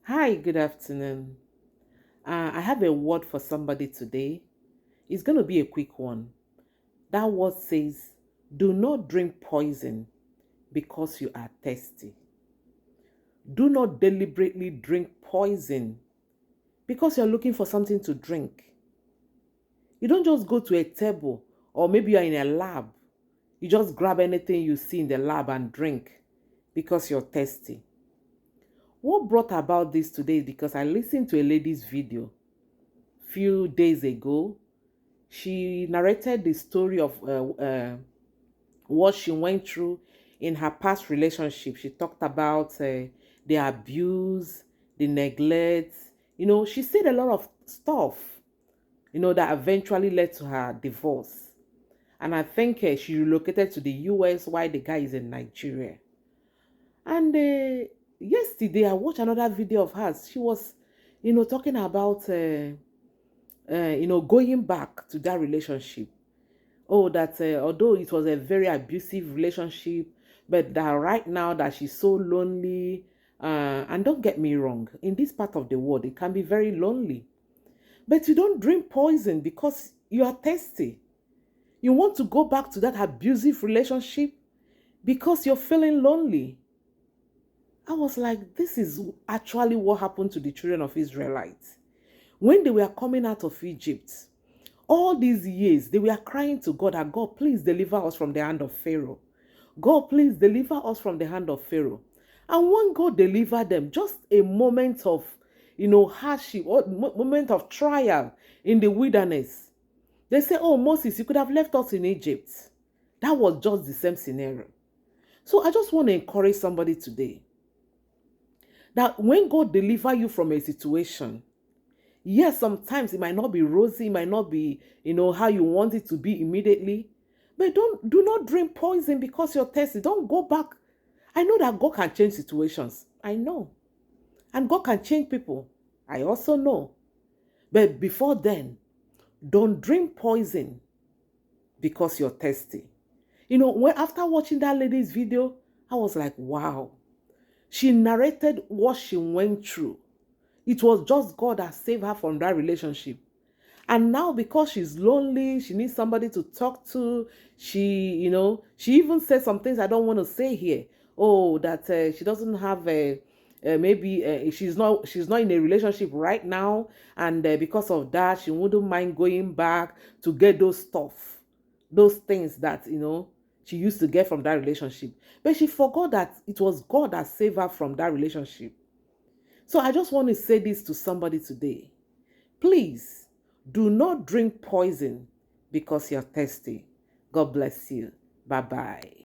Hi, good afternoon. I have a word for somebody today. It's going to be a quick one. That word says, do not drink poison because you are thirsty. Do not deliberately drink poison because you're looking for something to drink. You don't just go to a table or maybe you're in a lab. You just grab anything you see in the lab and drink because you're thirsty. What brought about this today is because I listened to a lady's video few days ago. She narrated the story of what she went through in her past relationship. She talked about the abuse, the neglect. She said a lot of stuff, that eventually led to her divorce. And I think she relocated to the US while the guy is in Nigeria. And yesterday, I watched another video of hers. She was, talking about, going back to that relationship. Oh, that although it was a very abusive relationship, but that right now that she's so lonely. And don't get me wrong, in this part of the world, it can be very lonely. But you don't drink poison because you are thirsty. You want to go back to that abusive relationship because you're feeling lonely. I was like, this is actually what happened to the children of Israelites. When they were coming out of Egypt, all these years, they were crying to God, that God, please deliver us from the hand of Pharaoh. God, please deliver us from the hand of Pharaoh. And when God delivered them, just a moment of, hardship or moment of trial in the wilderness, they say, oh, Moses, you could have left us in Egypt. That was just the same scenario. So I just want to encourage somebody today that when God deliver you from a situation, yes, sometimes it might not be rosy, it might not be, how you want it to be immediately. But do not drink poison because you're thirsty. Don't go back. I know that God can change situations. I know. And God can change people. I also know. But before then, don't drink poison because you're thirsty. After watching that lady's video, I was like, wow. She narrated what she went through. It was just God that saved her from that relationship. And now because she's lonely, she needs somebody to talk to. She even said some things I don't want to say here. Oh, that she doesn't have a maybe she's not in a relationship right now, and because of that, she wouldn't mind going back to get those stuff, those things that she used to get from that relationship. But she forgot that it was God that saved her from that relationship. So I just want to say this to somebody today. Please do not drink poison because you're thirsty. God bless you. Bye bye.